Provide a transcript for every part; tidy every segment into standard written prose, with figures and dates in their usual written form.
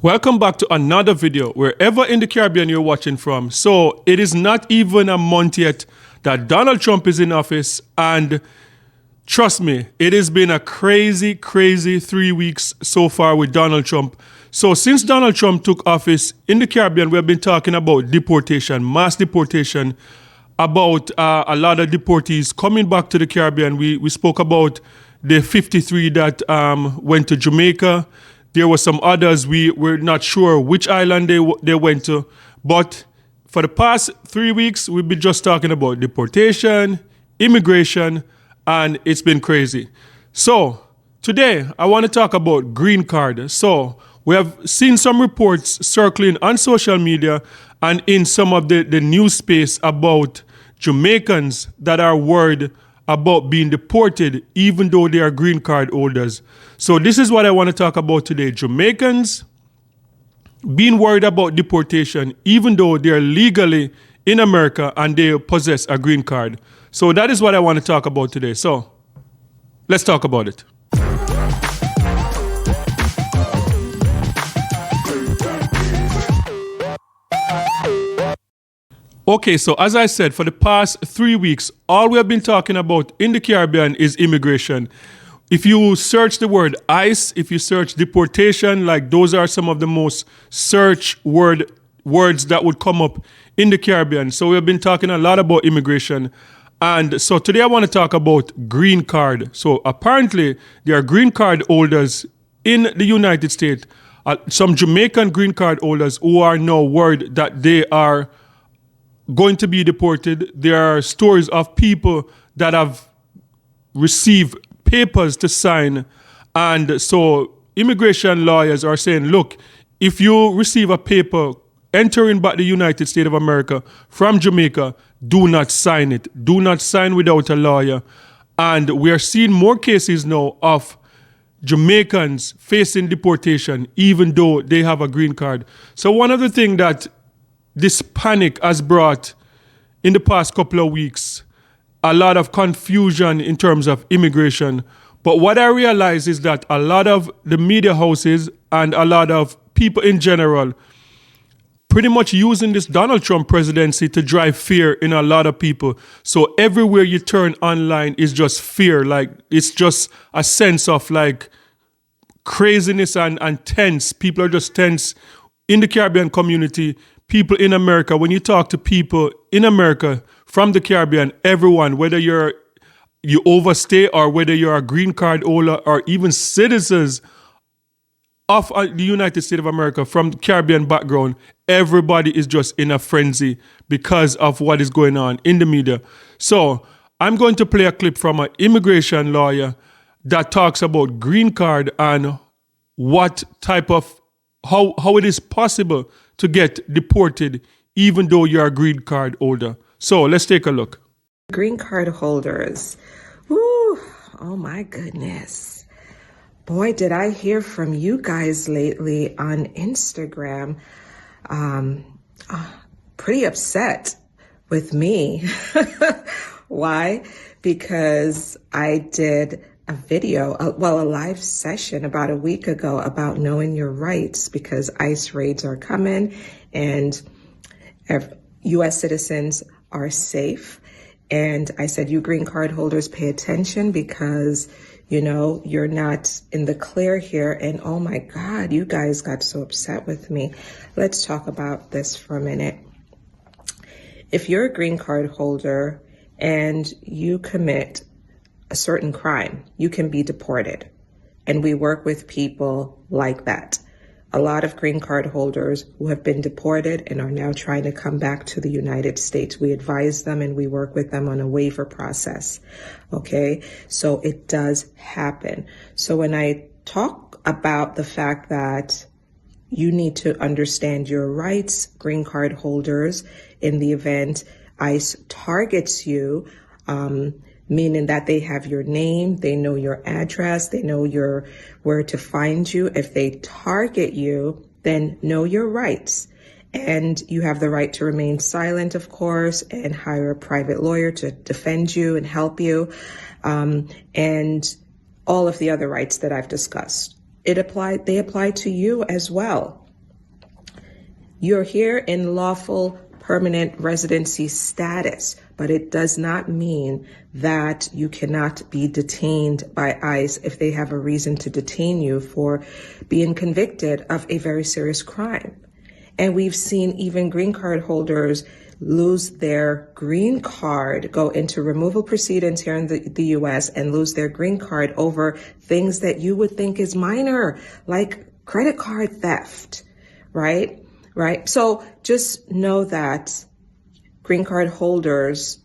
Welcome back to another video, wherever in the Caribbean you're watching from. So it is not even a month yet that Donald Trump is in office, and trust me, it has been a crazy 3 weeks so far with Donald Trump. So since Donald Trump took office in the Caribbean, we have been talking about deportation, mass deportation, about a lot of deportees coming back to the Caribbean. We spoke about the 53 that went to Jamaica. There were some others, we're not sure which island they went to. But for the past 3 weeks, we've been just talking about deportation, immigration, and it's been crazy. So today, I want to talk about green card. So we have seen some reports circling on social media and in some of the news space about Jamaicans that are worried about being deported even though they are green card holders. So this is what I want to talk about today. Jamaicans being worried about deportation even though they are legally in America and they possess a green card. So that is what I want to talk about today. So let's talk about it. Okay, so as I said, for the past 3 weeks, all we have been talking about in the Caribbean is immigration. If you search the word ICE, if you search deportation, like those are some of the most searched words that would come up in the Caribbean. So we have been talking a lot about immigration. And so today I want to talk about green card. So apparently there are green card holders in the United States, some Jamaican green card holders who are now worried that they are going to be deported. There are stories of people that have received papers to sign. And so immigration lawyers are saying, look, if you receive a paper entering back the United States of America from Jamaica, do not sign it. Do not sign without a lawyer. And we are seeing more cases now of Jamaicans facing deportation, even though they have a green card. So one of the things that this panic has brought in the past couple of weeks, a lot of confusion in terms of immigration. But what I realize is that a lot of the media houses and a lot of people in general pretty much using this Donald Trump presidency to drive fear in a lot of people. So everywhere you turn online is just fear. Like it's just a sense of like craziness and tense. People are just tense in the Caribbean community. People in America, when you talk to people in America from the Caribbean, everyone, whether you overstay or whether you're a green card holder or even citizens of the United States of America from the Caribbean background, everybody is just in a frenzy because of what is going on in the media. So I'm going to play a clip from an immigration lawyer that talks about green card and what type of, how it is possible to get deported even though you're a green card holder. So let's take a look. Green card holders. Ooh, oh my goodness. Boy, did I hear from you guys lately on Instagram. Pretty upset with me. Why? Because I did a video, a live session about a week ago about knowing your rights because ICE raids are coming and U.S. citizens are safe. And I said, you green card holders, pay attention because, you know, you're not in the clear here. And oh my God, you guys got so upset with me. Let's talk about this for a minute. If you're a green card holder and you commit a certain crime, you can be deported. And we work with people like that. A lot of green card holders who have been deported and are now trying to come back to the United States. We advise them and we work with them on a waiver process. Okay, so it does happen. So when I talk about the fact that you need to understand your rights, green card holders, in the event ICE targets you, meaning that they have your name, they know your address, they know where to find you. If they target you, then know your rights. And you have the right to remain silent, of course, and hire a private lawyer to defend you and help you, and all of the other rights that I've discussed. They apply to you as well. You're here in lawful permanent residency status, but it does not mean that you cannot be detained by ICE if they have a reason to detain you for being convicted of a very serious crime. And we've seen even green card holders lose their green card, go into removal proceedings here in the U.S. and lose their green card over things that you would think is minor, like credit card theft, right? Right. So just know that green card holders,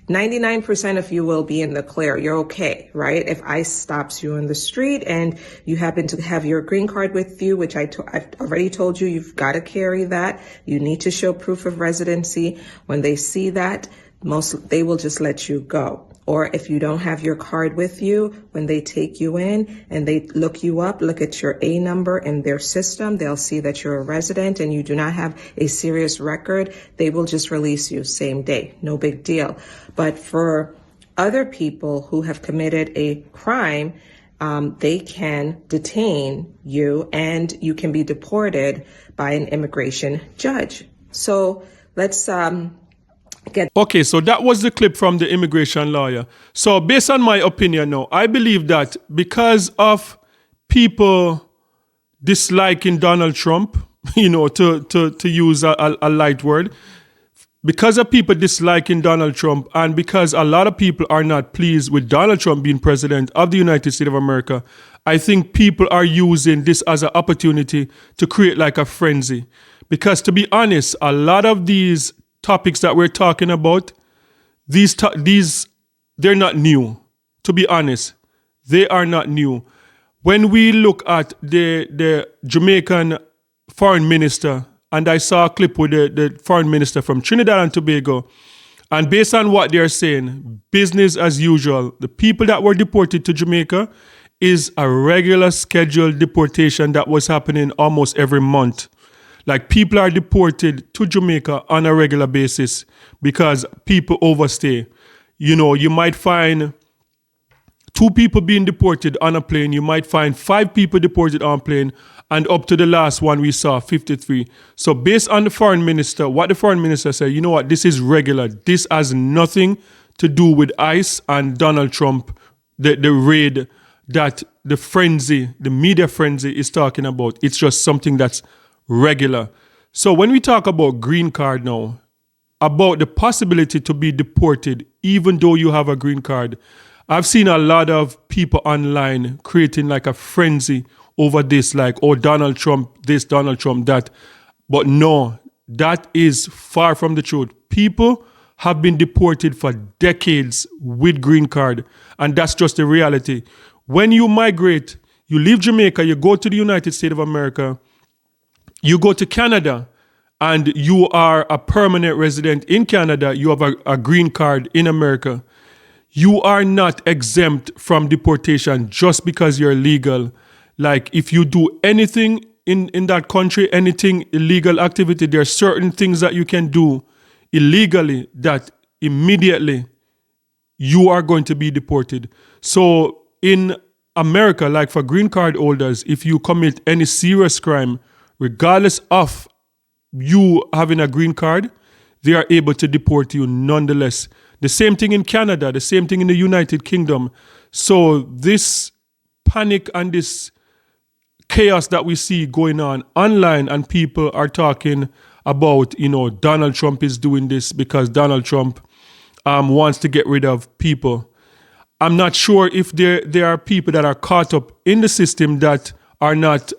99% of you will be in the clear. You're okay, right? If ICE stops you on the street and you happen to have your green card with you, which I've already told you, you've got to carry that. You need to show proof of residency. When they see that, they will just let you go. Or if you don't have your card with you, when they take you in and they look you up, look at your A number in their system, they'll see that you're a resident and you do not have a serious record. They will just release you same day. No big deal. But for other people who have committed a crime, they can detain you and you can be deported by an immigration judge. So let's Okay, so that was the clip from the immigration lawyer. So based on my opinion now, I believe that because of people disliking Donald Trump, to use a light word, because of people disliking Donald Trump and because a lot of people are not pleased with Donald Trump being president of the United States of America, I think people are using this as an opportunity to create like a frenzy. Because to be honest, a lot of these topics that we're talking about, they're not new. To be honest, they are not new. When we look at the Jamaican foreign minister, and I saw a clip with the foreign minister from Trinidad and Tobago, and based on what they're saying, business as usual. The people that were deported to Jamaica is a regular scheduled deportation that was happening almost every month. Like people are deported to Jamaica on a regular basis because people overstay. You might find 2 people being deported on a plane. You might find 5 people deported on a plane. And up to the last one we saw, 53. So based on the foreign minister, what the foreign minister said, you know what, this is regular. This has nothing to do with ICE and Donald Trump, the raid that the media frenzy is talking about. It's just something that's regular. So when we talk about green card now, about the possibility to be deported even though you have a green card, I've seen a lot of people online creating like a frenzy over this, like, oh, Donald Trump this, Donald Trump that. But no, that is far from the truth. People have been deported for decades with green card, and that's just the reality. When you migrate, you leave Jamaica, you go to the United States of America, you go to Canada and you are a permanent resident in Canada, you have a green card in America. You are not exempt from deportation just because you're legal. Like if you do anything in that country, anything illegal activity, there are certain things that you can do illegally that immediately you are going to be deported. So in America, like for green card holders, if you commit any serious crime, regardless of you having a green card, they are able to deport you nonetheless. The same thing in Canada, the same thing in the United Kingdom. So this panic and this chaos that we see going on online, and people are talking about, Donald Trump is doing this because Donald Trump wants to get rid of people. I'm not sure if there are people that are caught up in the system that are not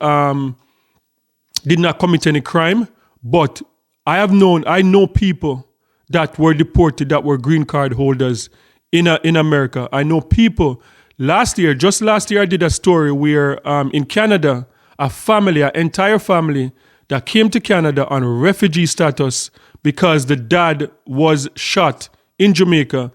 did not commit any crime, but I know people that were deported that were green card holders in America. I know people. Just last year, I did a story where in Canada, an entire family that came to Canada on refugee status because the dad was shot in Jamaica.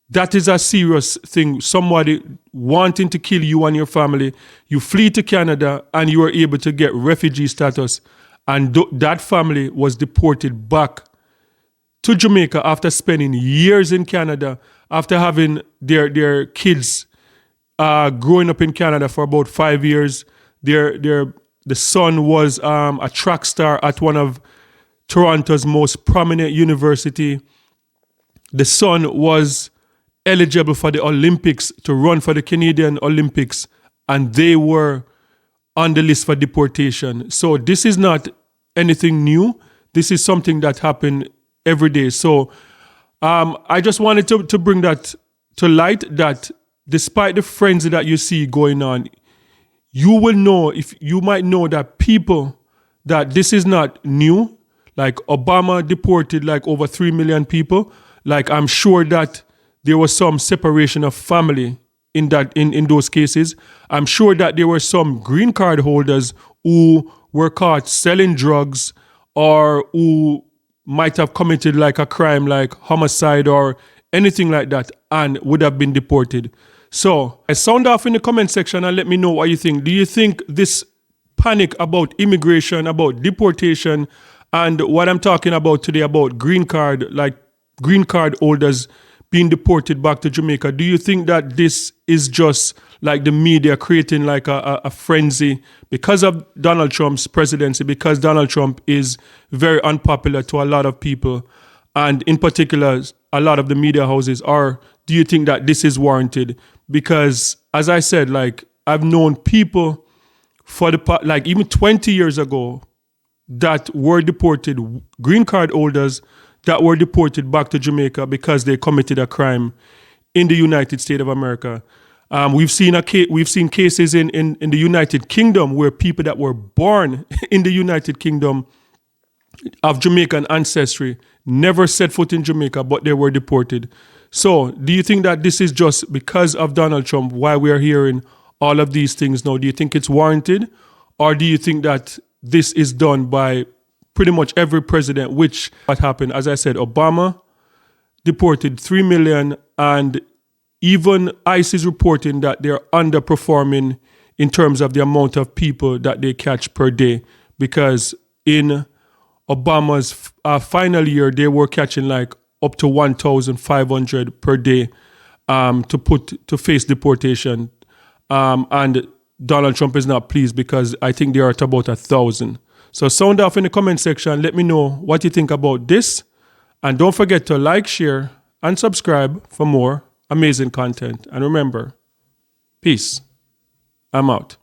That is a serious thing. Somebody wanting to kill you and your family. You flee to Canada and you are able to get refugee status. And that family was deported back to Jamaica after spending years in Canada, after having their kids growing up in Canada for about 5 years. Their The son was a track star at one of Toronto's most prominent university. The son was eligible for the Olympics to run for the Canadian Olympics, and they were on the list for deportation. So this is not anything new. This is something that happened every day. So I just wanted to bring that to light, that despite the frenzy that you see going on, you will know, if you might know that people, that this is not new. Like Obama deported like over 3 million people. Like I'm sure that there was some separation of family in those cases. I'm sure that there were some green card holders who were caught selling drugs or who might have committed like a crime like homicide or anything like that and would have been deported. So sound off in the comment section and let me know what you think. Do you think this panic about immigration, about deportation, and what I'm talking about today about green card holders being deported back to Jamaica, do you think that this is just like the media creating like a frenzy because of Donald Trump's presidency, because Donald Trump is very unpopular to a lot of people, and in particular a lot of the media houses? Or do you think that this is warranted? Because as I said, like I've known people for like even 20 years ago that were deported, green card holders that were deported back to Jamaica because they committed a crime in the United States of America. We've seen cases in the United Kingdom where people that were born in the United Kingdom of Jamaican ancestry never set foot in Jamaica, but they were deported. So do you think that this is just because of Donald Trump why we are hearing all of these things now? Do you think it's warranted? Or do you think that this is done by pretty much every president, which what happened? As I said, Obama deported 3 million, and even ICE is reporting that they're underperforming in terms of the amount of people that they catch per day, because in Obama's final year, they were catching like up to 1,500 per day to face deportation. And Donald Trump is not pleased because I think they are at about 1,000. So sound off in the comment section. Let me know what you think about this. And don't forget to like, share, and subscribe for more amazing content. And remember, peace. I'm out.